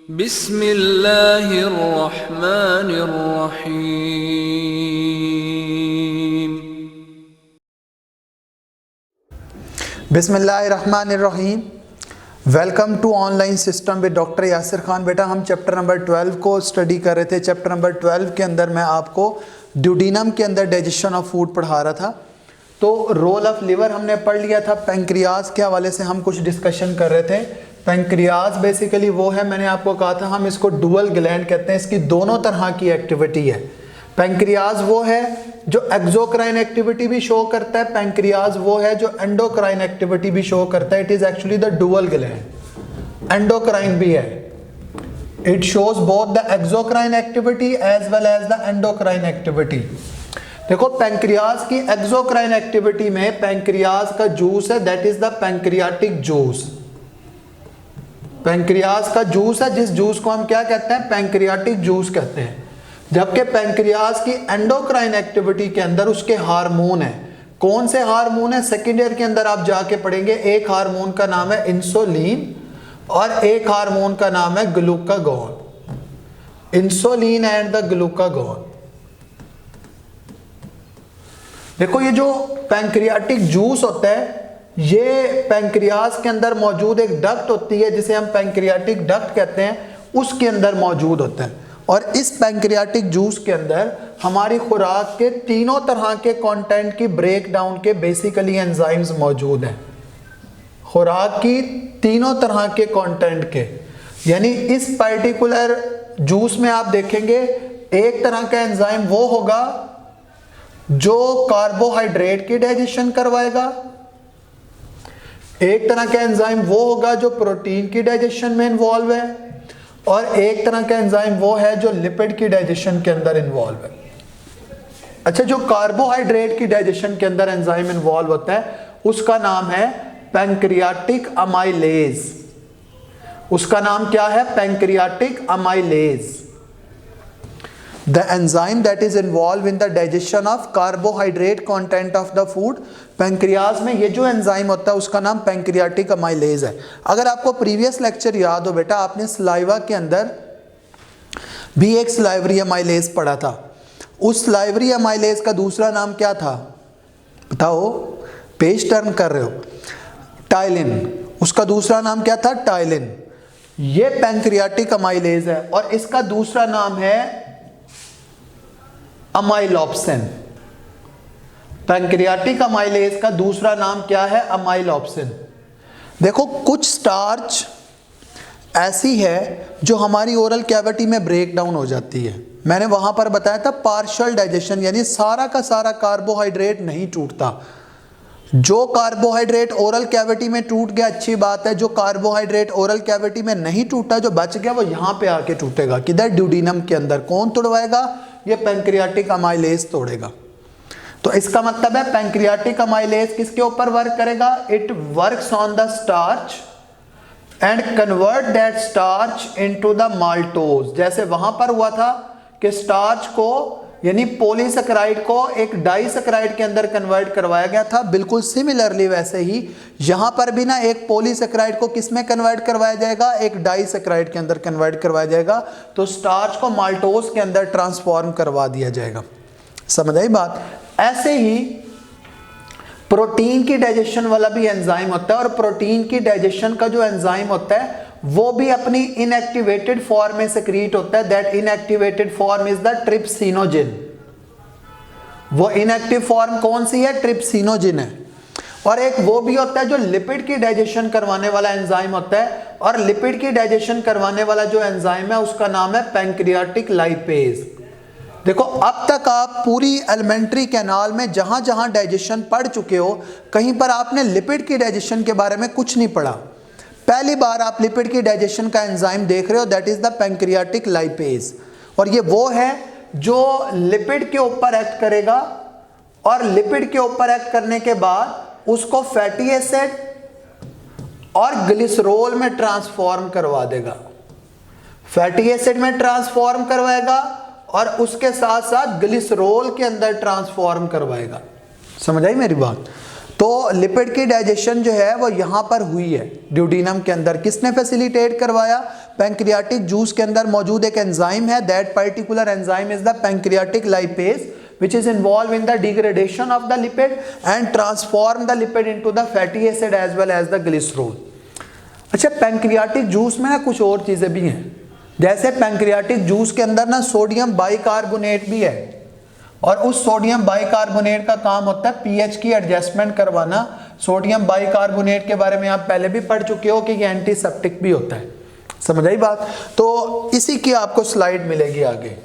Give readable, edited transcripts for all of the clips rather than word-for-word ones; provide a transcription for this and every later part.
बिस्मिल्लाहिर्रहमानिर्रहीम। बिस्मिल्लाहिर्रहमानिर्रहीम। Welcome to online system with doctor Yasir Khan. बेटा हम चैप्टर नंबर 12 को स्टडी कर रहे थे। चैप्टर नंबर 12 के अंदर मैं आपको ड्यूडेनम के अंदर डाइजेशन ऑफ फूड पढ़ा रहा था। तो रोल ऑफ लिवर हमने पढ़ लिया था। पैंक्रियाज के हवाले से हम कुछ डिस्कशन कर रहे थे। पैंक्रियाज बेसिकली वो है, मैंने आपको कहा था हम इसको डुअल ग्लैंड कहते हैं, इसकी दोनों तरह की एक्टिविटी है। पैंक्रियाज वो है जो एक्सोक्राइन एक्टिविटी भी शो करता है, पैंक्रियाज वो है जो एंडोक्राइन एक्टिविटी भी शो करता है। It is actually the dual gland. Endocrine भी है, it shows both the exocrine activity as well as the endocrine activity. देखो पैंक्रियाज की एक्सोक्राइन एक्टिविटी में पैंक्रियाज का जूस है, that is the pancreatic juice. Pancreas का जूस है, जिस जूस को हम क्या कहते हैं, पैंक्रियाटिक जूस कहते हैं। जबकि पैंक्रियाज की एंडोक्राइन एक्टिविटी के अंदर उसके हार्मोन है। कौन से हार्मोन है, सेकेंड ईयर के अंदर आप जाके पढ़ेंगे। एक हार्मोन का नाम है इंसुलिन और एक हार्मोन का नाम है glucagon. Insulin and the glucagon. देखो ये जो पैंक्रियाटिक जूस होता है, ये पैंक्रियाज के अंदर मौजूद एक डक्ट होती है जिसे हम पैंक्रियाटिक डक्ट कहते हैं, उसके अंदर मौजूद होता है। और इस पैंक्रियाटिक जूस के अंदर हमारी खुराक के तीनों तरह के कंटेंट की ब्रेक डाउन के बेसिकली एंजाइम्स मौजूद हैं। खुराक की तीनों तरह के कंटेंट के, यानी इस पर्टिकुलर जूस में आप देखेंगे एक तरह का एंजाइम वो होगा जो कार्बोहाइड्रेट की डाइजेशन करवाएगा, एक तरह का एंजाइम वो होगा जो प्रोटीन की डाइजेशन में इन्वॉल्व है, और एक तरह का एंजाइम वो है जो लिपिड की डाइजेशन के अंदर इन्वॉल्व है। अच्छा, जो कार्बोहाइड्रेट की डाइजेशन के अंदर एंजाइम इन्वॉल्व होता है उसका नाम है पैंक्रियाटिक अमाइलेज। उसका नाम क्या है, pancreatic amylase. The enzyme that is involved in the digestion of carbohydrate content of the food, pancreas में ये जो एंजाइम होता है उसका नाम पैंक्रियाटिक अमाइलेज है। अगर आपको प्रीवियस लेक्चर याद हो बेटा, आपने सलाइवा के अंदर भी एक सलाइवरी अमाइलेज पढ़ा था। उस सलाइवरी अमाइलेज का दूसरा नाम क्या था बताओ, पेज टर्न कर रहे हो, टाइलिन। उसका दूसरा नाम क्या था, टाइलिन। ये पैंक्रियाटिक अमाइलेज है और इसका दूसरा नाम है अमाइलोप्सिन। पैंक्रियाटिक अमाइलेज का दूसरा नाम क्या है, अमाइलोप्सिन। देखो कुछ स्टार्च ऐसी है जो हमारी ओरल कैविटी में ब्रेक डाउन हो जाती है। मैंने वहां पर बताया था पार्शियल डाइजेशन, यानी सारा का सारा कार्बोहाइड्रेट नहीं टूटता। जो कार्बोहाइड्रेट ओरल कैविटी में टूट गया अच्छी बात है, जो कार्बोहाइड्रेट ओरल कैविटी में नहीं टूटा, जो बच गया, वो यहां पे आके टूटेगा। किधर, ड्यूडेनम के अंदर। कौन तोड़वाएगा, ये पैंक्रियाटिक अमाइलेज तोड़ेगा। तो इसका मतलब है पैंक्रियाटिक अमाइलेज किसके ऊपर वर्क करेगा, it works on the starch and convert that starch into the maltose. जैसे वहां पर हुआ था कि स्टार्च को यानी पॉलीसेकेराइड को एक डाइसेकेराइड के अंदर कन्वर्ट करवाया गया था, बिल्कुल सिमिलरली वैसे ही यहां पर भी ना एक पॉलीसेकेराइड को किस में कन्वर्ट करवाया जाएगा, एक डाइसेकेराइड के अंदर कन्वर्ट करवाया जाएगा। तो स्टार्च को माल्टोज के अंदर ट्रांसफॉर्म करवा दिया जाएगा। समझ आई बात। ऐसे ही प्रोटीन की डाइजेशन वाला भी एंजाइम होता है, और प्रोटीन की डाइजेशन का जो एंजाइम होता है वो भी अपनी इनएक्टिवेटेड फॉर्म में सेक्रीट होता है। That inactivated form is the trypsinogen. वो इनएक्टिव फॉर्म कौन सी है, ट्रिप्सिनोजिन है। और एक वो भी होता है जो लिपिड की डाइजेशन करवाने वाला एंजाइम होता है, और लिपिड की डाइजेशन करवाने वाला जो एंजाइम है उसका नाम है पैंक्रियाटिक लाइपेज। देखो अब तक आप पूरी एलिमेंट्री कैनाल में जहां जहां डाइजेशन पढ़ चुके हो, कहीं पर आपने लिपिड की डाइजेशन के बारे में कुछ नहीं पढ़ा। पहली बार आप लिपिड की डाइजेशन का एंजाइम देख रहे हो, that is the pancreatic lipase. और ये वो है जो लिपिड के ऊपर एक्ट करेगा, और लिपिड के ऊपर एक्ट करने के बाद उसको फैटी एसिड और ग्लिसरॉल में ट्रांसफॉर्म करवा देगा। फैटी एसिड में ट्रांसफॉर्म करवाएगा और उसके साथ साथ ग्लिसरॉल के अंदर ट्रांसफॉर्म करवाएगा। समझ आई मेरी बात। तो लिपिड की डाइजेशन जो है वो यहाँ पर हुई है ड्यूडेनम के अंदर। किसने फैसिलिटेट करवाया? पैंक्रियाटिक जूस के अंदर मौजूद एक एंजाइम है, that particular enzyme is the pancreatic lipase which is involved in the degradation of the lipid and transform the lipid into the fatty acid as well as the glycerol। अच्छा, pancreatic juice में ना कुछ और चीज़ें भी हैं, जैसे pancreatic juice के अंदर ना सोडियम बाइकार्बोनेट भी है, और उस सोडियम बाइकार्बोनेट का काम होता है पीएच की एडजस्टमेंट करवाना। सोडियम बाइकार्बोनेट के बारे में आप पहले भी पढ़ चुके हो कि ये एंटीसेप्टिक भी होता है, समझ आई बात? तो इसी की आपको स्लाइड मिलेगी आगे।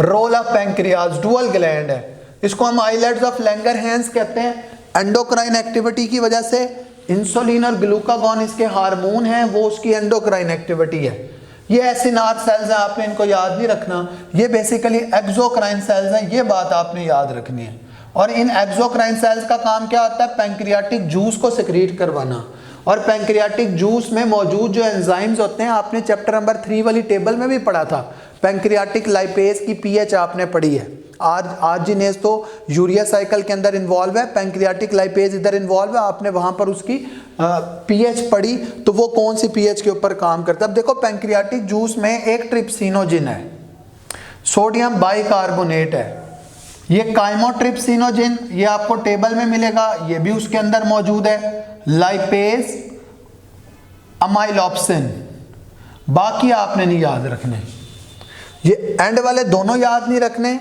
Role of pancreas, dual gland है, इसको हम आइलेट्स ऑफ लैंगरहैंस कहते हैं। एंडोक्राइन एक्टिविटी की वजह से इंसुलिन और ग्लूकागॉन इसके हार्मोन हैं, वो उसकी एंडोक्राइन एक्टिविटी है। ये एसिनार सेल्स हैं, आपने इनको याद नहीं रखना, ये बेसिकली एक्सोक्राइन सेल्स हैं, ये बात आपने याद रखनी है। और इन एक्सोक्राइन सेल्स का काम क्या होता है? पैंक्रियाटिक जूस को सिक्रीट करवाना। और पैंक्रियाटिक जूस में मौजूद जो एंजाइम्स होते हैं, आपने चैप्टर नंबर 3 वाली टेबल में भी पढ़ा था, पैंक्रियाटिक लाइपेज की पीएच आपने पढ़ी है। आर्जिनेज तो यूरिया साइकिल के अंदर इन्वॉल्व है, पैंक्रियाटिक लाइपेज इधर इन्वॉल्व है, आपने वहां पर उसकी पीएच पढ़ी, तो वो कौन सी पीएच के ऊपर काम करता है। अब देखो, पैंक्रियाटिक जूस में एक ट्रिप्सिनोजिन है, सोडियम बाइकार्बोनेट है, ये काइमोट्रिप्सिनोजिन, ये आपको टेबल में मिलेगा, ये भी उसके अंदर मौजूद है, लाइपेज, अमाइलोप्सिन, बाकी आपने नहीं याद रखने, ये एंड वाले दोनों याद नहीं रखने,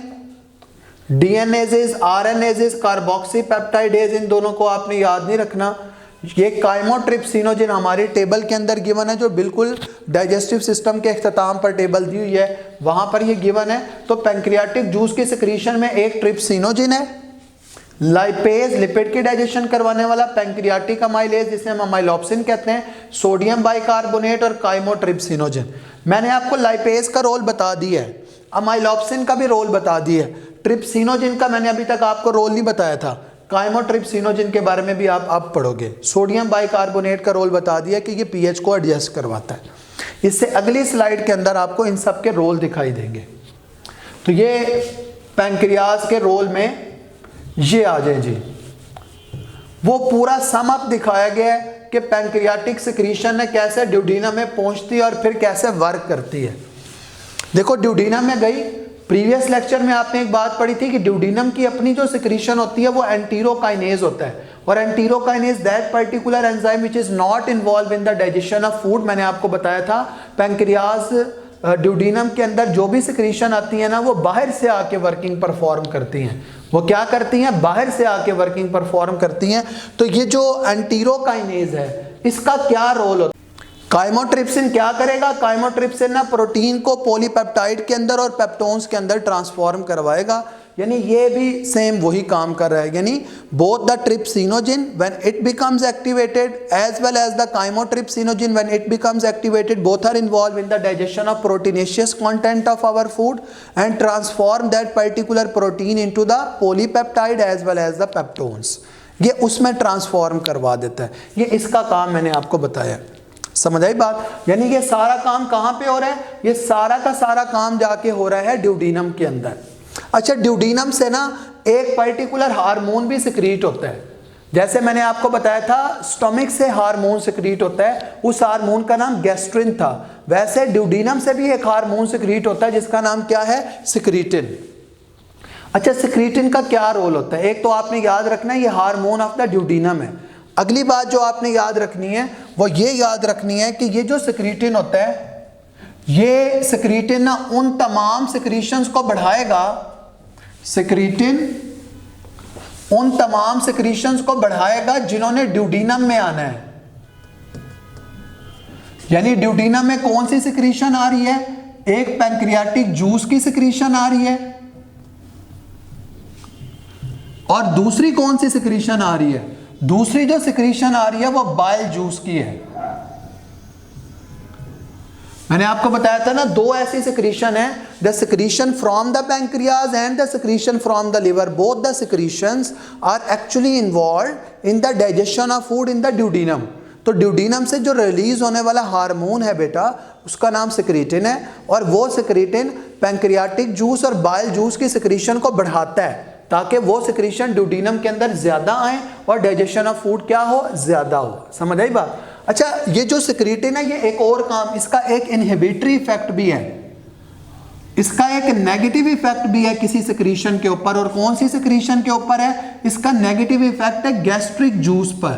डीएनएजेस, आरएनएजेस, कार्बोक्सीपेप्टाइडेज, इन दोनों को आपने याद नहीं रखना। ये काइमोट्रिप्सिनोजिन हमारी टेबल के अंदर गिवन है, जो बिल्कुल डाइजेस्टिव सिस्टम के इख्तिताम पर टेबल दी हुई है, वहां पर ये गिवन है। तो पैंक्रियाटिक जूस के सिक्रीशन में एक ट्रिप्सिनोजिन है, लाइपेज लिपिड की डाइजेशन करवाने वाला, पैंक्रियाटिक अमाइलेज जिसे हम अमाइलोप्सिन कहते हैं, सोडियम बाइकार्बोनेट और काइमोट्रिप्सिनोजिन। मैंने आपको लाइपेज का रोल बता दिया है, अमाइलोप्सिन का भी रोल बता दिया है, ट्रिप्सिनोजिन का मैंने अभी तक आपको रोल नहीं बताया था, काइमोट्रिप्सिनोजिन के बारे में भी आप पढ़ोगे। सोडियम बाइकार्बोनेट का रोल बता दिया कि ये पीएच को एडजस्ट करवाता है। इससे अगली स्लाइड के अंदर आपको इन सब के रोल दिखाई देंगे। तो ये पैंक्रियाज के रोल में ये आ जाए जी, वो पूरा सम अप दिखाया गया है कि पैंक्रियाटिक सिक्रीशन है कैसे ड्यूडेनम में पहुंचती है और फिर कैसे वर्क करती है। देखो, ड्यूडेनम में गई, प्रीवियस लेक्चर में आपने एक बात पढ़ी थी कि ड्यूडेनम की अपनी जो सिक्रीशन होती है वो एंटीरोकाइनेज होता है, और enterokinase that particular enzyme which is not involve in the digestion of food. मैंने आपको बताया था पैंक्रियाज ड्यूडेनम के अंदर जो भी सिक्रीशन आती है ना, वो बाहर से आके वर्किंग परफॉर्म करती हैं। वो क्या करती हैं? बाहर से आके वर्किंग परफॉर्म करती हैं। तो ये जो एंटीरोकाइनेज है, इसका क्या रोल होता है? काइमोट्रिप्सिन क्या करेगा? काइमोट्रिप्सिन ना प्रोटीन को पॉलीपेप्टाइड के अंदर और पेप्टोन्स के अंदर ट्रांसफॉर्म करवाएगा, यानी ये भी सेम वही काम कर रहा है। यानी both the trypsinogen when it becomes activated as well as the chymotrypsinogen when it becomes activated, both are involve in the digestion of proteinaceous content of our food and transform that particular protein into the polypeptide as well as the peptones. ये उसमें transform करवा देता है। ये इसका काम मैंने आपको बताया, समझ आई बात? यानी ये सारा काम कहाँ पे हो रहा है? ये सारा का सारा काम जाके हो रहा है ड्यूडेनम के अंदर। अच्छा, ड्यूडेनम से ना एक पर्टिकुलर हार्मोन भी सिक्रीट होता है, जैसे मैंने आपको बताया था स्टमक से हार्मोन सिक्रीट होता है, उस हार्मोन का नाम गैस्ट्रिन था। वैसे ड्यूडेनम से भी एक हार्मोन सिक्रीट होता है जिसका नाम क्या है? सिक्रीटिन। अच्छा, सिक्रीटिन का क्या रोल होता है? एक तो आपने याद रखना है ये हार्मोन ऑफ द ड्यूडेनम है। अगली बात जो आपने याद रखनी है वो ये याद रखनी है कि ये जो सिक्रीटिन होता है, ये सिक्रीटिन ना उन तमाम सिक्रीशंस को बढ़ाएगा, सिक्रीटिन उन तमाम सिक्रीशंस को बढ़ाएगा जिन्होंने ड्यूडेनम में आना है। यानी ड्यूडेनम में कौन सी सिक्रीशन आ रही है? एक पैंक्रियाटिक जूस की सिक्रीशन आ रही है, और दूसरी कौन सी सिक्रीशन आ रही है? दूसरी जो सिक्रीशन आ रही है वो बाइल जूस की है। मैंने आपको बताया था ना, दो ऐसी सिक्रीशन है, the secretion from the pancreas and the secretion from the liver. Both the secretions are actually involve in the digestion of food in the duodenum. तो ड्यूडेनम से जो रिलीज होने वाला हार्मोन है बेटा, उसका नाम सिक्रीटिन है, और वो सिक्रीटिन पैंक्रियाटिक जूस और बाइल जूस की सिक्रीशन को बढ़ाता है। ताकि वो सिक्रीशन ड्यूडेनम के अंदर ज़्यादा आए और डाइजेशन ऑफ फूड क्या हो, ज़्यादा हो। समझ आई बात? अच्छा, ये जो सिक्रीटिन है ये एक और काम, इसका एक इनहिबिटरी इफेक्ट भी है, इसका एक नेगेटिव इफेक्ट भी है किसी सिक्रीशन के ऊपर। और कौन सी सिक्रीशन के ऊपर है? इसका नेगेटिव इफेक्ट है गैस्ट्रिक जूस पर।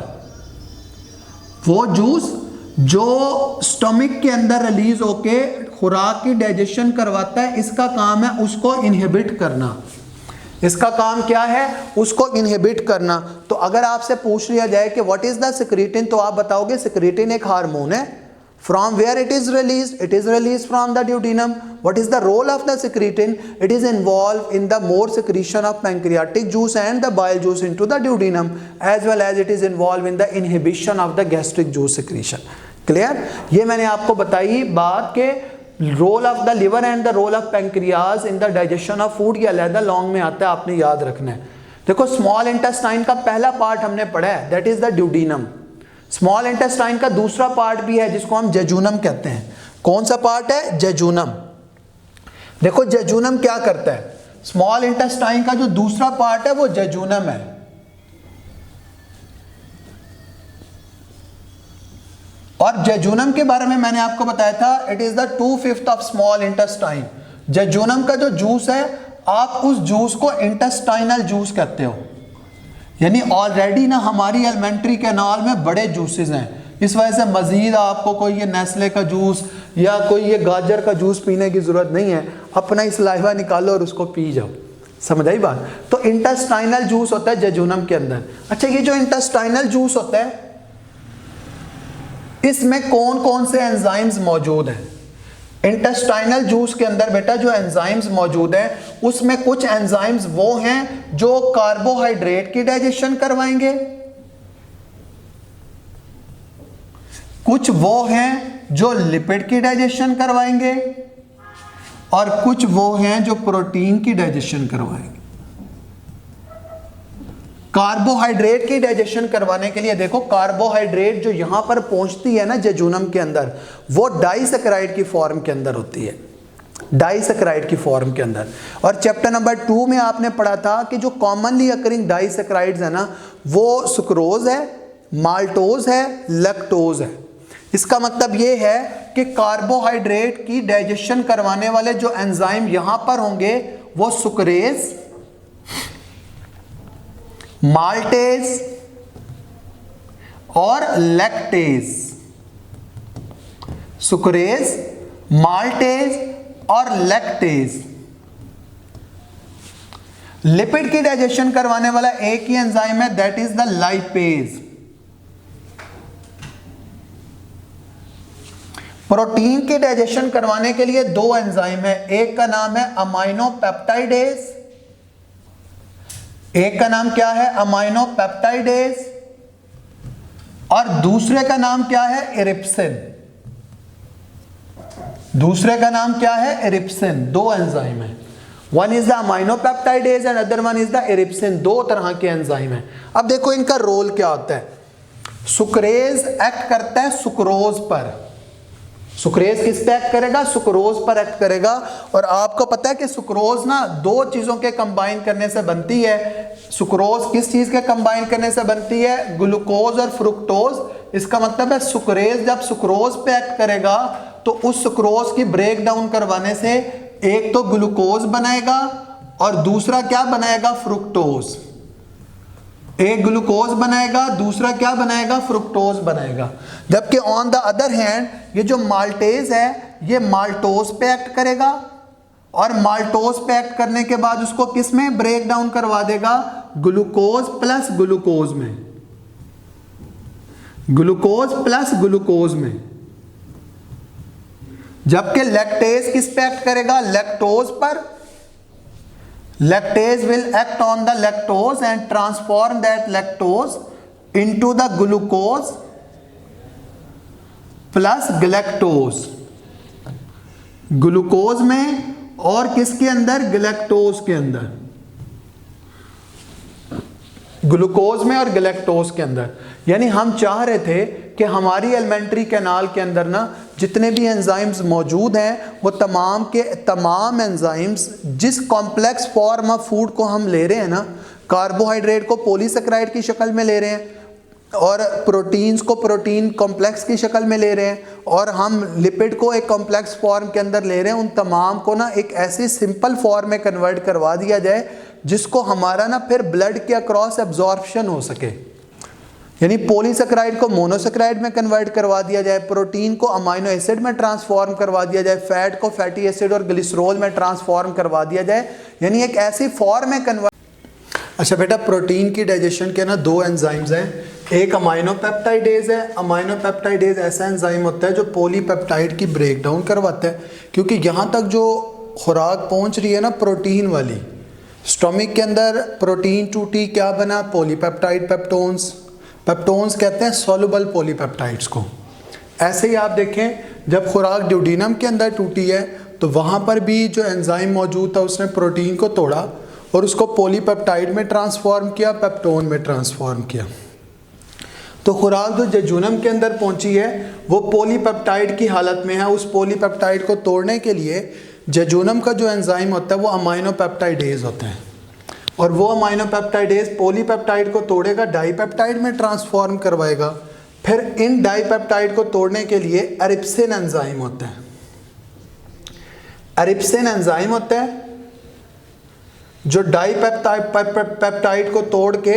वो जूस जो स्टमक के अंदर रिलीज होके खुराक की डाइजेशन करवाता है, इसका काम है उसको इनहिबिट करना। इसका काम क्या है? उसको इनहिबिट करना। तो अगर आपसे पूछ लिया जाए कि व्हाट इज द सिक्रीटिन, तो आप बताओगे सिक्रीटिन एक हार्मोन है। From where it is released? It is released from the duodenum. What is the role of the secretin? It is involved in the more secretion of pancreatic juice and the bile juice into the duodenum, as well as it is involved in the inhibition of the gastric juice secretion. Clear? ये मैंने आपको बताई बात के role of the liver and the role of pancreas in the digestion of food, ये अलग long में आता है, आपने याद रखना है। देखो, स्मॉल इंटेस्टाइन का पहला पार्ट हमने पढ़ा है, that is the duodenum. Small intestine का दूसरा पार्ट भी है जिसको हम जेजूनम कहते हैं। कौन सा पार्ट है? जेजूनम। देखो जेजूनम क्या करता है? स्मॉल इंटेस्टाइन का जो दूसरा पार्ट है वो जेजूनम है। और जेजूनम के बारे में मैंने आपको बताया था, it is the 2/5 of small intestine. Jejunum का जो जूस है, आप उस जूस को इंटेस्टाइनल जूस कहते हो। यानी ऑलरेडी ना हमारी एलिमेंट्री कैनाल में बड़े जूसेस हैं, इस वजह से मजीद आपको कोई ये नेस्ले का जूस या कोई ये गाजर का जूस पीने की ज़रूरत नहीं है। अपना ही सलाइवा निकालो और उसको पी जाओ। समझ आई बात? तो इंटेस्टाइनल जूस होता है जेजूनम के अंदर। अच्छा, ये जो इंटेस्टाइनल जूस होता है, इसमें कौन कौन से एंजाइम्स मौजूद हैं? इंटेस्टाइनल जूस के अंदर बेटा जो एंजाइम्स मौजूद हैं, उसमें कुछ एंजाइम्स वो हैं जो कार्बोहाइड्रेट की डाइजेशन करवाएंगे, कुछ वो हैं जो लिपिड की डाइजेशन करवाएंगे, और कुछ वो हैं जो प्रोटीन की डाइजेशन करवाएंगे। कार्बोहाइड्रेट की डाइजेशन करवाने के लिए देखो, कार्बोहाइड्रेट जो यहां पर पहुंचती है ना जेजूनम के अंदर, वो डाइसैकेराइड की फॉर्म के अंदर होती है, डाइसैकेराइड की फॉर्म के अंदर। और चैप्टर नंबर 2 में आपने पढ़ा था कि जो कॉमनली अकरिंग डाइसैकेराइड्स है ना, वो सुक्रोज है, माल्टोज है, लैक्टोज है। इसका मतलब ये है कि कार्बोहाइड्रेट की डाइजेशन करवाने वाले जो एंजाइम यहां पर होंगे वो सुक्रेज, माल्टेज और लैक्टेज। सुक्रेज, माल्टेज और लैक्टेज। लिपिड की डाइजेशन करवाने वाला एक ही एंजाइम है, that is the lipase. Protein की डाइजेशन करवाने के लिए दो एंजाइम है, एक का नाम है अमाइनो पेप्टाइडेज, एक का नाम क्या है? अमाइनो पेप्टाइडेज, और दूसरे का नाम क्या है? इरिप्सिन। दूसरे का नाम क्या है? इरिप्सिन। दो एंजाइम है, one is the amino peptidase and other one is the erepsin. दो तरह के एंजाइम है। अब देखो इनका रोल क्या होता है। सुक्रेज एक्ट करता है सुक्रोज पर। सुक्रेज किस पे एक्ट करेगा? सुक्रोज पर एक्ट करेगा। और आपको पता है कि सुक्रोज ना दो चीजों के कंबाइन करने से बनती है। सुक्रोज किस चीज के कंबाइन करने से बनती है? ग्लूकोज और फ्रुक्टोज। इसका मतलब है सुक्रेज जब सुक्रोज पे एक्ट करेगा तो उस सुक्रोज की ब्रेक डाउन करवाने से एक तो ग्लूकोज बनाएगा और दूसरा क्या बनाएगा? फ्रुक्टोज। एक ग्लूकोज बनाएगा, दूसरा क्या बनाएगा? फ्रुक्टोज बनाएगा। जबकि ऑन द अदर हैंड ये जो माल्टेज है ये माल्टोज पे एक्ट करेगा, और माल्टोज पे एक्ट करने के बाद उसको किस में ब्रेक डाउन करवा देगा? ग्लूकोज प्लस ग्लूकोज में। ग्लूकोज प्लस ग्लूकोज में। जबकि लैक्टेज किस पे एक्ट करेगा? लैक्टोज पर। Lactase will act on the lactose and transform that lactose into the glucose plus galactose। Glucose में और किसके अंदर? गैलेक्टोज के अंदर। ग्लूकोज में और गैलेक्टोज के अंदर। यानी हम चाह रहे थे कि हमारी एलिमेंट्री कैनाल के अंदर ना जितने भी एंजाइम्स मौजूद हैं वो तमाम के तमाम एंजाइम्स जिस कॉम्प्लेक्स फॉर्म ऑफ फूड को हम ले रहे हैं ना, कार्बोहाइड्रेट को पॉलीसेकेराइड की शक्ल में ले रहे हैं और प्रोटीन्स को प्रोटीन कॉम्प्लेक्स की शक्ल में ले रहे हैं और हम लिपिड को एक कॉम्प्लेक्स फॉर्म के अंदर ले रहे हैं, उन तमाम को ना एक ऐसी सिंपल फॉर्म में कन्वर्ट करवा दिया जाए जिसको हमारा ना फिर ब्लड के अक्रॉस एब्जॉर्प्शन हो सके। यानी पॉलीसेकेराइड को मोनोसेकेराइड में कन्वर्ट करवा दिया जाए, प्रोटीन को अमाइनो एसिड में ट्रांसफॉर्म करवा दिया जाए, फैट को फैटी एसिड और ग्लिसरॉल में ट्रांसफॉर्म करवा दिया जाए, यानी एक ऐसी फॉर्म में कन्वर्ट। अच्छा बेटा, प्रोटीन की डाइजेशन के ना दो एंजाइम्स हैं, एक अमाइनो पेप्टाइडेज है। अमाइनो पेप्टाइडेज ऐसा एंजाइम होता है जो पॉलीपेप्टाइड की ब्रेक डाउन करवाता है, क्योंकि यहाँ तक जो खुराक पहुँच रही है ना प्रोटीन वाली, स्टोमिक के अंदर प्रोटीन टूटी, क्या बना, पॉलीपेप्टाइड पेप्टोन्स। पेप्टोन्स कहते हैं सॉल्युबल पॉलीपेप्टाइड्स को। ऐसे ही आप देखें जब खुराक ड्यूडेनम के अंदर टूटी है तो वहाँ पर भी जो एंजाइम मौजूद था उसने प्रोटीन को तोड़ा और उसको पॉलीपेप्टाइड में ट्रांसफॉर्म किया, पेप्टोन में ट्रांसफॉर्म किया। तो खुराक जो जेजुनम के अंदर पहुंची है वो पॉलीपेप्टाइड की हालत में है। उस पॉलीपेप्टाइड को तोड़ने के लिए जेजुनम का जो एंजाइम होता है वो अमाइनो पेप्टाइडेज होता है और वो अमाइनो पेप्टाइडेज पॉलीपेप्टाइड को तोड़ेगा, डाईपेप्टाइड में ट्रांसफॉर्म करवाएगा। फिर इन डाईपेप्टाइड को तोड़ने के लिए एरिप्सिन एंजाइम होता है। एरिप्सिन एंजाइम होता है जो डाईपेप्टाइड को तोड़ के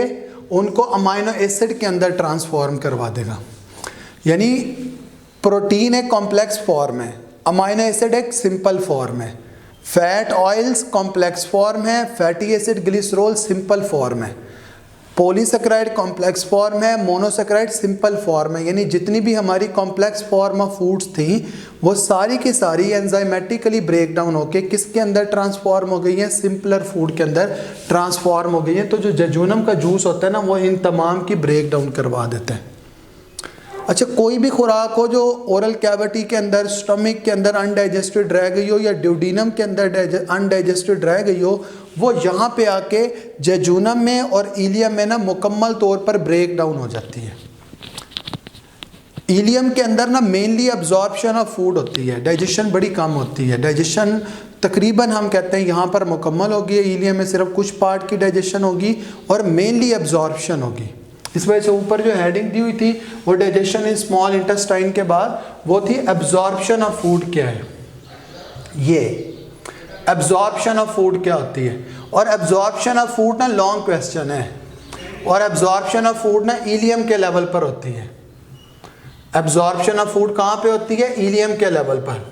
उनको अमाइनो एसिड के अंदर ट्रांसफॉर्म करवा देगा। यानी प्रोटीन एक कॉम्प्लेक्स फॉर्म है, अमाइनो एसिड एक सिंपल फॉर्म है, फैट ऑयल्स कॉम्प्लेक्स फॉर्म है, fatty acid glycerol simple form है, पॉलीसेकेराइड कॉम्प्लेक्स फॉर्म है, मोनोसेकेराइड सिंपल फॉर्म है। यानी जितनी भी हमारी कॉम्प्लेक्स फॉर्म ऑफ फूड्स थी वो सारी की सारी एंजाइमेटिकली ब्रेक डाउन होके किसके अंदर ट्रांसफॉर्म हो गई हैं, सिंपलर फूड के अंदर ट्रांसफॉर्म हो गई हैं। तो जो जेजुनम का जूस होता है ना वो इन तमाम की ब्रेक डाउन करवा देता है। अच्छा, कोई भी खुराक हो जो ओरल कैविटी के अंदर, स्टमक के अंदर अनडाइजेस्टेड रह गई हो या ड्यूडेनम के अंदर अनडाइजेस्टेड रह गई हो, वो यहाँ पे आके जेजुनम में और इलियम में ना मुकम्मल तौर पर ब्रेक डाउन हो जाती है। इलियम के अंदर ना मेनली अब्जॉर्प्शन ऑफ फूड होती है, डाइजेशन बड़ी कम होती है। डाइजेशन तकरीबन हम कहते हैं यहाँ पर मुकम्मल होगी, इलियम में सिर्फ कुछ पार्ट की डाइजेशन होगी और मेनली अब्जॉर्प्शन होगी। इस वजह से ऊपर जो हेडिंग दी हुई थी वो डाइजेशन इन स्मॉल इंटेस्टाइन के बाद वो थी एब्जॉर्प्शन ऑफ फूड क्या है। ये एब्जॉर्प्शन ऑफ फूड क्या होती है, और एब्जॉर्प्शन ऑफ फूड ना लॉन्ग क्वेश्चन है, और एब्जॉर्प्शन ऑफ फूड ना इलियम के लेवल पर होती है। एब्जॉर्प्शन ऑफ फूड कहाँ पे होती है, इलियम के लेवल पर।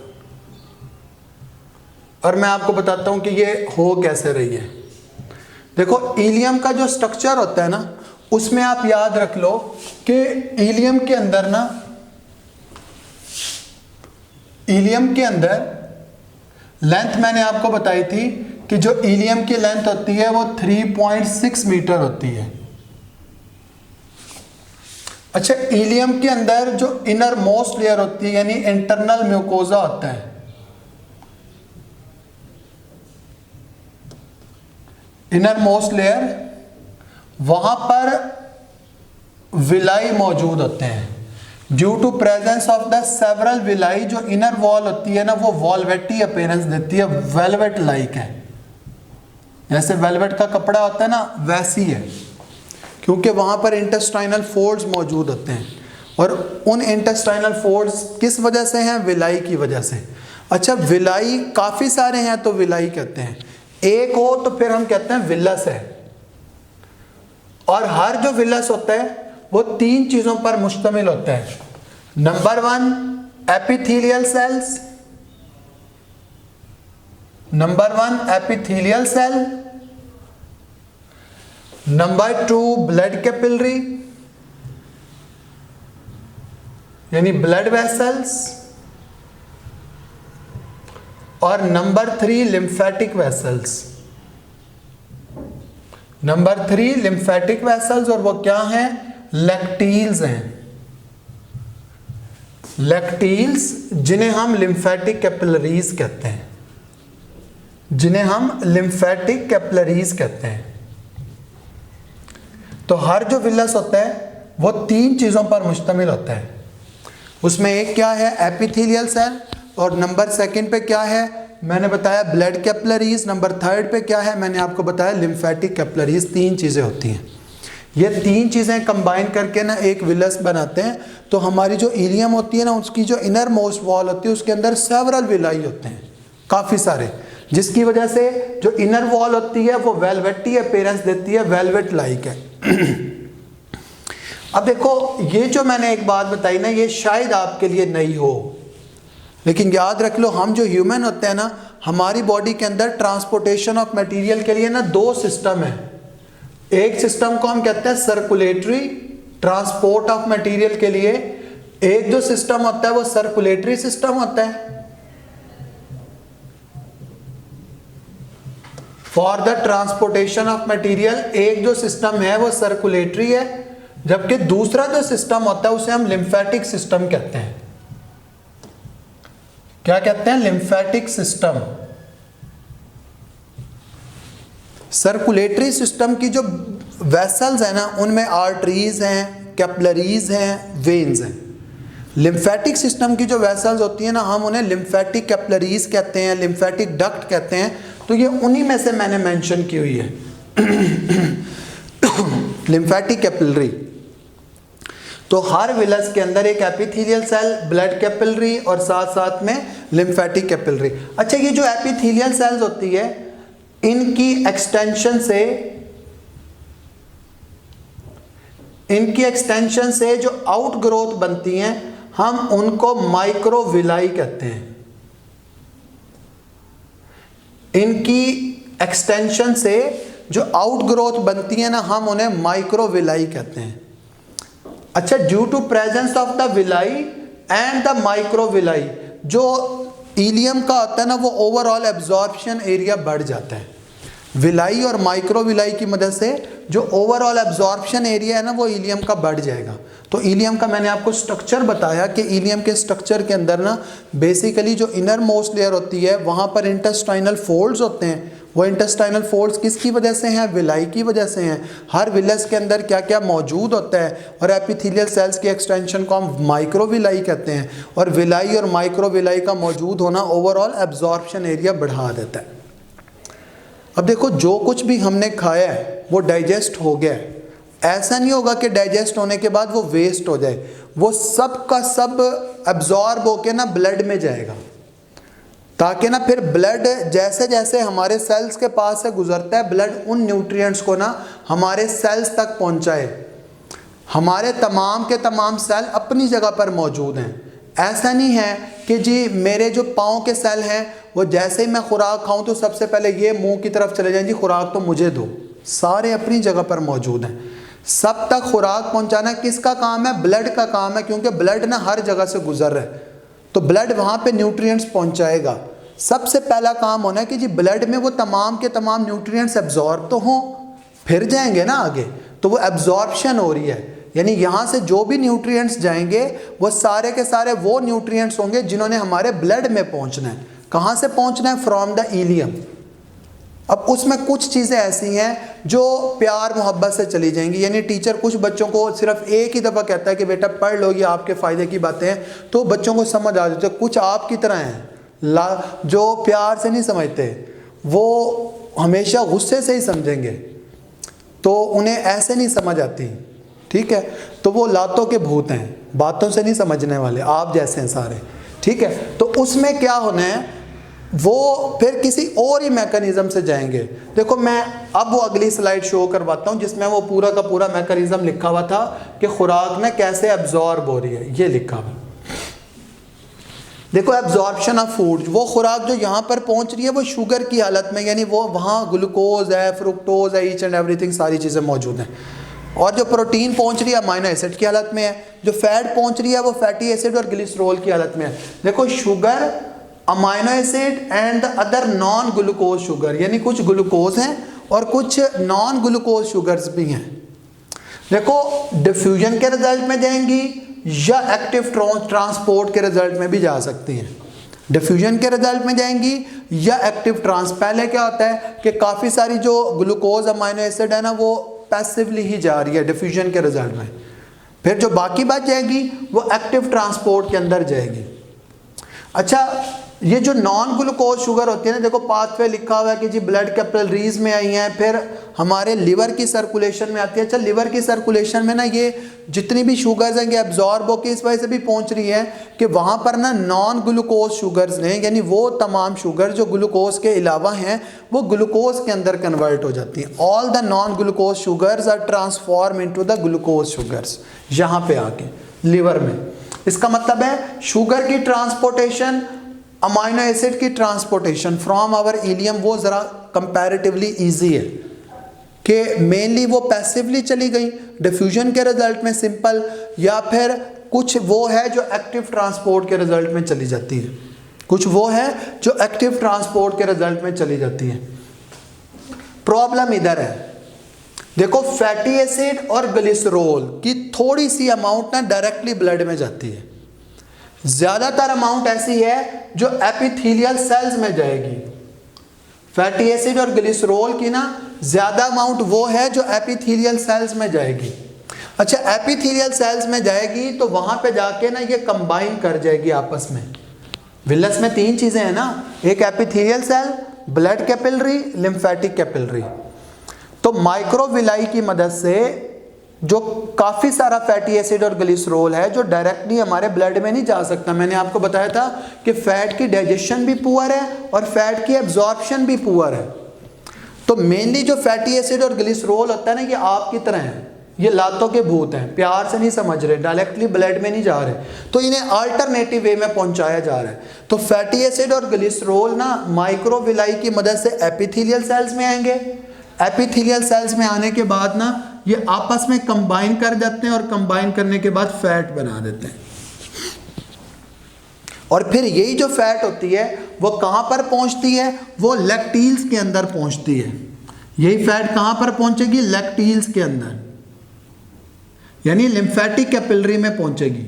और मैं आपको बताता हूँ कि ये हो कैसे रही है। देखो, इलियम का जो स्ट्रक्चर होता है ना उसमें आप याद रख लो कि इलियम के अंदर ना, इलियम के अंदर लेंथ मैंने आपको बताई थी कि जो इलियम की लेंथ होती है वो 3.6 मीटर होती है। अच्छा, इलियम के अंदर जो इनर मोस्ट लेयर होती है यानी इंटरनल म्यूकोजा होता है, इनर मोस्ट लेयर, वहां पर विलाई मौजूद होते हैं। Due to presence of the several villi, जो इनर वॉल होती है ना वो वॉल्वेटी अपीयरेंस देती है, वेलवेट लाइक है। जैसे वेलवेट का कपड़ा होता है ना वैसी है, क्योंकि वहां पर इंटेस्टाइनल फोल्ड्स मौजूद होते हैं और उन इंटेस्टाइनल फोल्ड्स किस वजह से हैं, विलाई की वजह से। अच्छा, विलाई काफ़ी सारे हैं तो विलाई कहते हैं, एक हो तो फिर हम कहते हैं विलस है। और हर जो विलस होता है वो 3 चीज़ों पर मुश्तमिल होता है। Number 1 epithelial cells, number 1 epithelial cell, number 2 blood capillary यानी ब्लड वेसल्स, और number 3 lymphatic vessels. Number 3 lymphatic vessels, और वो क्या हैं, लैक्टील्स हैं। लैक्टील्स जिन्हें हम लिम्फेटिक कैपिलरीज कहते हैं, जिन्हें हम लिम्फेटिक कैपिलरीज कहते हैं। तो हर जो विलस होता है वो 3 चीज़ों पर मुश्तमिल होता है। उसमें एक क्या है, एपिथेलियल सेल, और नंबर सेकंड पे क्या है मैंने बताया, ब्लड कैपिलरीज। नंबर थर्ड पे क्या है मैंने आपको बताया, लिम्फेटिक कैपिलरीज। 3 चीज़ें होती हैं। ये 3 चीज़ें कंबाइन करके ना एक विलस बनाते हैं। तो हमारी जो इलियम होती है ना, उसकी जो इनर मोस्ट वॉल होती है, उसके अंदर सेवरल विलाई होते हैं, काफ़ी सारे, जिसकी वजह से जो इनर वॉल होती है वो वेलवेटी अपीयरेंस देती है, वेलवेट लाइक है। अब देखो, ये जो मैंने एक बात बताई ना, ये शायद आपके लिए नई हो, लेकिन याद रख लो, हम जो ह्यूमन होते हैं ना, हमारी बॉडी के अंदर ट्रांसपोर्टेशन ऑफ मटेरियल के लिए ना 2 सिस्टम है। एक सिस्टम को हम कहते हैं सर्कुलेटरी, ट्रांसपोर्ट ऑफ मटेरियल के लिए। एक जो सिस्टम होता है वो सर्कुलेटरी सिस्टम होता है for the transportation of material. एक जो सिस्टम है वो सर्कुलेटरी है, जबकि दूसरा जो सिस्टम होता है उसे हम लिम्फेटिक सिस्टम कहते हैं। क्या कहते हैं? Lymphatic system. सर्कुलेटरी सिस्टम की जो वेसल्स हैं ना, उनमें आर्टरीज हैं, कैपिलरीज हैं, वेन्स हैं। लिम्फेटिक सिस्टम की जो वेसल्स होती हैं ना, हम उन्हें लिम्फेटिक कैपिलरीज कहते हैं, लिम्फेटिक डक्ट कहते हैं। तो ये उन्हीं में से मैंने मेंशन की हुई है, लिम्फेटिक कैपिलरी। तो हर विलस के अंदर एक एपिथेलियल सेल, ब्लड कैपिलरी और साथ साथ में लिम्फेटिक कैपिलरी। अच्छा, ये जो एपिथेलियल सेल्स होती है, इनकी एक्सटेंशन से जो आउटग्रोथ बनती हैं, हम उनको माइक्रोविलाई कहते हैं। इनकी एक्सटेंशन से जो आउटग्रोथ बनती है ना, हम उन्हें माइक्रोविलाई कहते हैं। अच्छा, due to presence of the villi and the microvilli, जो इलियम का होता है ना, वो ओवरऑल एब्जॉर्प्शन एरिया बढ़ जाता है। विलाई और माइक्रोविलाई की मदद से जो ओवरऑल एब्जॉर्प्शन एरिया है ना, वो इलियम का बढ़ जाएगा। तो इलियम का मैंने आपको स्ट्रक्चर बताया कि इलियम के स्ट्रक्चर के अंदर ना, बेसिकली जो इनर मोस्ट लेयर होती है, वहाँ पर इंटेस्टाइनल फोल्ड्स होते हैं। वो इंटेस्टाइनल फोल्ड्स किसकी वजह से हैं? विलाई की वजह से हैं। हर विलस के अंदर क्या क्या मौजूद होता है, और एपिथेलियल सेल्स की एक्सटेंशन को हम माइक्रोविलाई कहते हैं। और विलाई और माइक्रोविलाई का मौजूद होना ओवरऑल एब्जॉर्प्शन एरिया बढ़ा देता है। अब देखो, जो कुछ भी हमने खाया है वो डाइजेस्ट हो गया है। ऐसा नहीं होगा कि डाइजेस्ट होने के बाद वो वेस्ट हो जाए, वो सब का सब एब्जॉर्ब होके ना ब्लड में जाएगा, ताकि ना फिर ब्लड जैसे जैसे हमारे सेल्स के पास से गुजरता है, ब्लड उन न्यूट्रिएंट्स को ना हमारे सेल्स तक पहुंचाए। हमारे तमाम के तमाम सेल अपनी जगह पर मौजूद हैं। ऐसा नहीं है कि जी मेरे जो पाँव के सेल हैं वो जैसे ही मैं खुराक खाऊं तो सबसे पहले ये मुंह की तरफ चले जाएं, जी खुराक तो मुझे दो। सारे अपनी जगह पर मौजूद हैं। सब तक खुराक पहुंचाना किसका काम है? ब्लड का काम है, क्योंकि ब्लड ना हर जगह से गुजर रहा है, तो ब्लड वहाँ पे न्यूट्रिएंट्स पहुँचाएगा। सबसे पहला काम होना है कि जी ब्लड में वो तमाम के तमाम न्यूट्रिएंट्स एब्जॉर्ब तो हों, फिर जाएंगे ना आगे। तो वो एब्जॉर्प्शन हो रही है, यानी यहाँ से जो भी न्यूट्रिएंट्स जाएंगे वो सारे के सारे वो न्यूट्रिएंट्स होंगे जिन्होंने हमारे ब्लड में पहुँचना है। कहाँ से पहुँचना है? From the ilium. अब उसमें कुछ चीज़ें ऐसी हैं जो प्यार मोहब्बत से चली जाएंगी, यानी टीचर कुछ बच्चों को सिर्फ एक ही दफ़ा कहता है कि बेटा पढ़ लो, ये आपके फ़ायदे की बातें हैं, तो बच्चों को समझ आ जाती है। कुछ आपकी तरह हैं जो प्यार से नहीं समझते, वो हमेशा गुस्से से ही समझेंगे, तो उन्हें ऐसे नहीं समझ आती, ठीक है। तो वो लातों के भूत हैं, बातों से नहीं समझने वाले, आप जैसे हैं सारे, ठीक है। तो उसमें क्या होना है, वो फिर किसी और ही मैकेनिज्म से जाएंगे। देखो, मैं अब वो अगली स्लाइड शो करवाता हूँ जिसमें वो पूरा का पूरा मैकेनिज्म लिखा हुआ था कि खुराक में कैसे एब्जॉर्ब हो रही है, ये लिखा हुआ। देखो, एब्जॉर्प्शन ऑफ फूड, वो खुराक जो यहाँ पर पहुँच रही है वो शुगर की हालत में, यानी वो वहाँ ग्लूकोज है, फ्रुक्टोज है, ईच एंड एवरीथिंग, सारी चीज़ें मौजूद हैं। और जो प्रोटीन पहुँच रही है अमाइनो एसिड की हालत में है, जो फैट पहुँच रही है वो फैटी एसिड और ग्लिसरॉल की हालत में है। देखो, sugar, amino acid and the other non glucose sugar, यानी कुछ ग्लूकोज हैं और कुछ नॉन ग्लूकोज शुगर्स भी हैं। देखो, डिफ्यूजन के रिजल्ट में जाएंगी या एक्टिव ट्रांसपोर्ट के रिजल्ट में भी जा सकती हैं। डिफ्यूजन के रिजल्ट में जाएंगी या एक्टिव पहले क्या होता है कि काफ़ी सारी जो ग्लूकोज अमाइनो एसिड है ना, वो पैसिवली ही जा रही है डिफ्यूजन के रिजल्ट में। फिर जो बाकी बच जाएगी वो एक्टिव ट्रांसपोर्ट के अंदर जाएगी। अच्छा, ये जो नॉन ग्लूकोज शुगर होती है ना, देखो पाथवे लिखा हुआ है कि जी ब्लड कैपिलरीज में आई हैं, फिर हमारे लिवर की सर्कुलेशन में आती है। अच्छा, लिवर की सर्कुलेशन में ना ये जितनी भी शुगर्स हैं ये एब्जॉर्ब होकर इस वजह से भी पहुंच रही है कि वहाँ पर ना नॉन ग्लूकोज शुगर्स ने, यानी वो तमाम शुगर जो ग्लूकोज के अलावा हैं वो ग्लूकोज के अंदर कन्वर्ट हो जाती हैं। All the non glucose sugars are transform into the glucose sugars, यहाँ पे आके लिवर में। इसका मतलब है शुगर की ट्रांसपोर्टेशन, अमाइनो एसिड की ट्रांसपोर्टेशन फ्रॉम आवर इलियम वो ज़रा कंपैरेटिवली इजी है कि मेनली वो पैसिवली चली गई डिफ्यूजन के रिजल्ट में सिंपल, या फिर कुछ वो है जो एक्टिव ट्रांसपोर्ट के रिजल्ट में चली जाती है, कुछ वो है जो एक्टिव ट्रांसपोर्ट के रिजल्ट में चली जाती है। प्रॉब्लम इधर है, देखो फैटी एसिड और ग्लिसरॉल की थोड़ी सी अमाउंट ना डायरेक्टली ब्लड में जाती है, ज़्यादातर अमाउंट ऐसी है जो एपिथेलियल सेल्स में जाएगी। फैटी एसिड और ग्लिसरॉल की ना ज़्यादा अमाउंट वो है जो एपिथेलियल सेल्स में जाएगी। अच्छा, एपिथेलियल सेल्स में जाएगी तो वहाँ पे जाके ना ये कंबाइन कर जाएगी आपस में। विलस में 3 चीज़ें हैं ना, एक epithelial cell, blood capillary, lymphatic capillary. तो माइक्रोविलाई की मदद से जो काफ़ी सारा फैटी एसिड और ग्लिसरॉल है जो डायरेक्टली हमारे ब्लड में नहीं जा सकता। मैंने आपको बताया था कि फैट की डाइजेशन भी पुअर है और फैट की एब्जॉर्प्शन भी पुअर है। तो मेनली जो फैटी एसिड और ग्लिसरॉल होता है ना, ये आपकी तरह है, ये लातों के भूत हैं, प्यार से नहीं समझ रहे, डायरेक्टली ब्लड में नहीं जा रहे, तो इन्हें अल्टरनेटिव वे में पहुंचाया जा रहा है। तो फैटी एसिड और ग्लिसरॉल ना माइक्रोविलाई की मदद से एपिथेलियल सेल्स में आएंगे, एपिथेलियल सेल्स में आने के बाद ना ये आपस में कंबाइन कर जाते हैं और कंबाइन करने के बाद फैट बना देते हैं। और फिर यही जो फैट होती है वो कहाँ पर पहुँचती है, वो लैक्टील्स के अंदर पहुँचती है। यही फैट कहाँ पर पहुँचेगी, लैक्टील्स के अंदर, यानी लिम्फेटिक कैपिलरी में पहुँचेगी।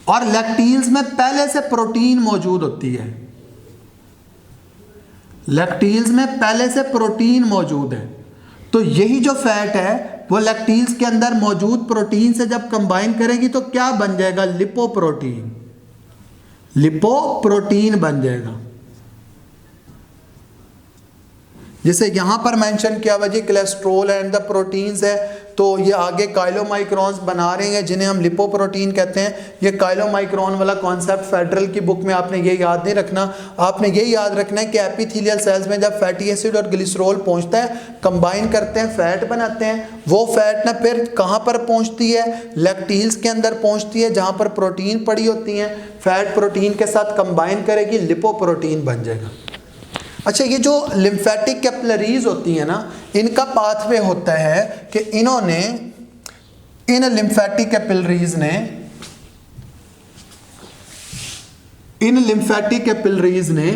और लैक्टील्स में पहले से प्रोटीन मौजूद होती है, लैक्टील्स में पहले से प्रोटीन मौजूद है। तो यही जो फैट है वो लैक्टील्स के अंदर मौजूद प्रोटीन से जब कंबाइन करेगी तो क्या बन जाएगा, लिपोप्रोटीन, लिपोप्रोटीन बन जाएगा। जैसे यहाँ पर मेंशन किया हुआ जी कोलेस्ट्रॉल एंड द प्रोटीन्स है, तो ये आगे काइलोमाइक्रॉन्स बना रहे हैं जिन्हें हम लिपोप्रोटीन कहते हैं। ये काइलोमाइक्रॉन वाला कॉन्सेप्ट फेडरल की बुक में आपने ये याद नहीं रखना, आपने ये याद रखना है कि एपिथेलियल सेल्स में जब फैटी एसिड और ग्लिसरॉल पहुंचता है, कंबाइन करते हैं, फैट बनाते हैं, वो फैट ना फिर कहाँ पर पहुंचती है, लैक्टील्स के अंदर पहुंचती है जहाँ पर प्रोटीन पड़ी होती हैं, फैट प्रोटीन के साथ कंबाइन करेगी, लिपोप्रोटीन बन जाएगा। अच्छा, ये जो लिम्फेटिक कैपिलरीज होती हैं ना, इनका पाथवे होता है कि इन्होंने, इन लिम्फेटिक कैपिलरीज ने, इन लिम्फेटिक कैपिलरीज ने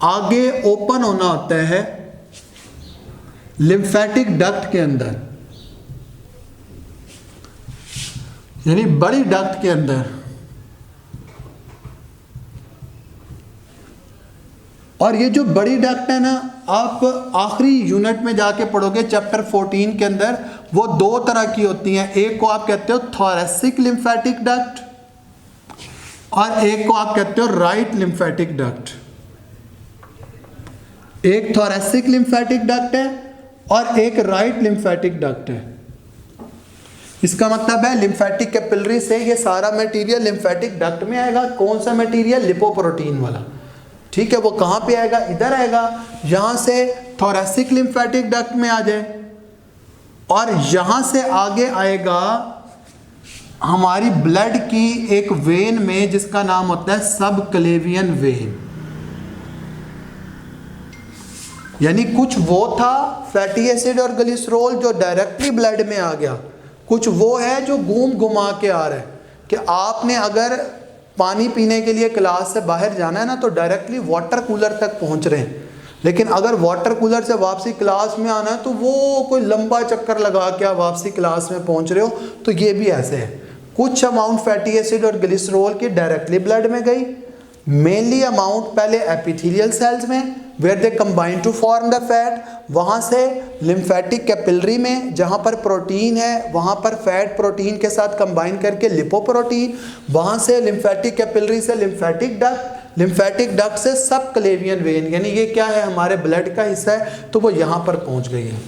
आगे ओपन होना होता है लिम्फेटिक डक्ट के अंदर, यानी बड़ी डक्ट के अंदर। और ये जो बड़ी डक्ट है ना, आप आखिरी यूनिट में जाके पढ़ोगे चैप्टर 14 के अंदर, वो 2 तरह की होती हैं। एक को आप कहते हो थोरैसिक लिम्फेटिक डक्ट और एक को आप कहते हो राइट लिम्फेटिक डक्ट। एक थोरैसिक लिम्फेटिक डक्ट है और एक राइट लिम्फेटिक डक्ट है। इसका मतलब है लिम्फेटिक कैपिलरी से ये सारा मटेरियल लिम्फेटिक डक्ट में आएगा। कौन सा मटेरियल, लिपोप्रोटीन वाला, ठीक है। वो कहाँ पे आएगा, इधर आएगा, यहाँ से थोरैसिक लिम्फेटिक डक्ट में आ जाए और यहाँ से आगे आएगा हमारी ब्लड की एक वेन में जिसका नाम होता है सबक्लेवियन वेन। यानी कुछ वो था फैटी एसिड और ग्लिसरॉल जो डायरेक्टली ब्लड में आ गया, कुछ वो है जो घुमा के आ रहा है कि आपने अगर पानी पीने के लिए क्लास से बाहर जाना है ना तो डायरेक्टली वाटर कूलर तक पहुंच रहे हैं, लेकिन अगर वाटर कूलर से वापसी क्लास में आना है तो वो कोई लंबा चक्कर लगा के आप वापसी क्लास में पहुंच रहे हो। तो ये भी ऐसे है, कुछ अमाउंट फैटी एसिड और ग्लिसरॉल की डायरेक्टली ब्लड में गई, मेनली अमाउंट पहले एपिथेलियल सेल्स में where they combine to form the fat, वहाँ से लिम्फेटिक कैपिलरी में जहाँ पर प्रोटीन है वहाँ पर फैट प्रोटीन के साथ कंबाइन करके लिपोप्रोटीन, वहाँ से लिम्फेटिक कैपिलरी से लिम्फेटिक डक्ट, लिम्फेटिक डक्ट से सब क्लेवियन वेन, यानी ये क्या है हमारे ब्लड का हिस्सा है, तो वो यहाँ पर पहुँच गई है।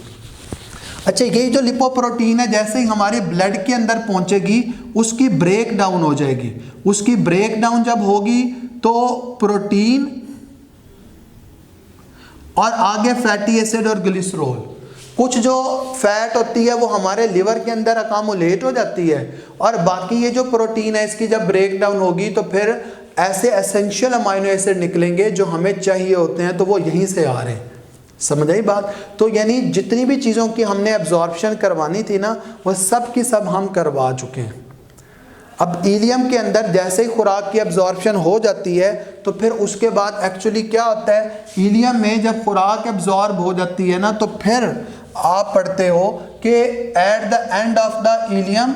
अच्छा, ये जो लिपोप्रोटीन है जैसे ही हमारे ब्लड के अंदर पहुँचेगी उसकी ब्रेक डाउन हो जाएगी। उसकी ब्रेक डाउन जब होगी तो प्रोटीन और आगे फैटी एसिड और ग्लिसरॉल, कुछ जो फैट होती है वो हमारे लिवर के अंदर अकामुलेट हो जाती है, और बाकी ये जो प्रोटीन है इसकी जब ब्रेक डाउन होगी तो फिर ऐसे एसेंशियल अमाइनो एसिड निकलेंगे जो हमें चाहिए होते हैं, तो वो यहीं से आ रहे हैं। समझ आई बात? तो यानी जितनी भी चीज़ों की हमने एब्जॉर्प्शन करवानी थी ना, वो सब की सब हम करवा चुके हैं। अब इलियम के अंदर जैसे ही खुराक की एब्जॉर्प्शन हो जाती है तो फिर उसके बाद एक्चुअली क्या होता है, इलियम में जब खुराक एब्जॉर्ब हो जाती है ना, तो फिर आप पढ़ते हो कि at the end of the ileum,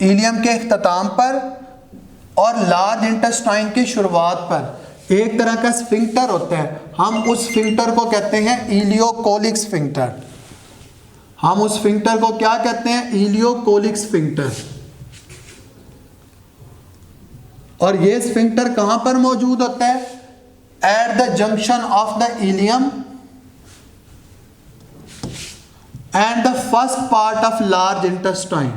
ileum के इख्तिताम पर और लार्ज इंटेस्टाइन की शुरुआत पर एक तरह का स्फिंक्टर होता है। हम उस स्फिंक्टर को कहते हैं इलियोकोलिक स्फिंक्टर। हम उस स्फिंक्टर को क्या कहते हैं? Ileocolic sphincter. और ये स्फिंक्टर कहां पर मौजूद होता है? At the junction of the ileum and the first part of large intestine.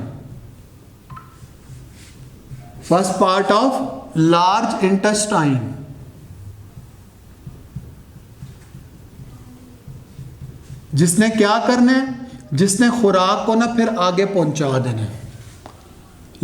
First part of large intestine. जिसने क्या करना है? जिसने खुराक को ना फिर आगे पहुंचा देना है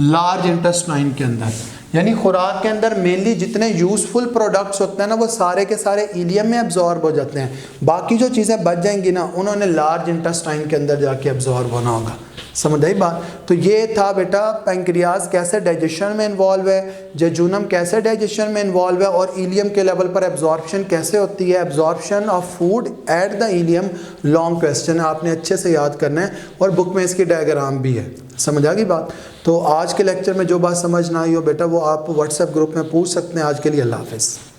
लार्ज इंटेस्टाइन के अंदर। यानी खुराक के अंदर मेनली जितने यूज़फुल प्रोडक्ट्स होते हैं ना, वो सारे के सारे इलियम में एब्जॉर्ब हो जाते हैं। बाकी जो चीज़ें बच जाएंगी ना, उन्होंने लार्ज इंटेस्टाइन के अंदर जाके एब्जॉर्ब होना होगा। समझ आई बात? तो ये था बेटा पैंक्रियाज कैसे डाइजेशन में इन्वॉल्व है, जेजुनम कैसे डाइजेशन में इन्वॉल्व है, और इलियम के लेवल पर एब्जॉर्प्शन कैसे होती है, absorption of food at the ilium. Long question है, आपने अच्छे से याद करना है, और बुक में इसकी डायग्राम भी है। समझ आ गई बात? तो आज के लेक्चर में जो बात समझ ना आई हो बेटा, वो आप व्हाट्सएप ग्रुप में पूछ सकते हैं। आज के लिए अल्लाह हाफ़िज़।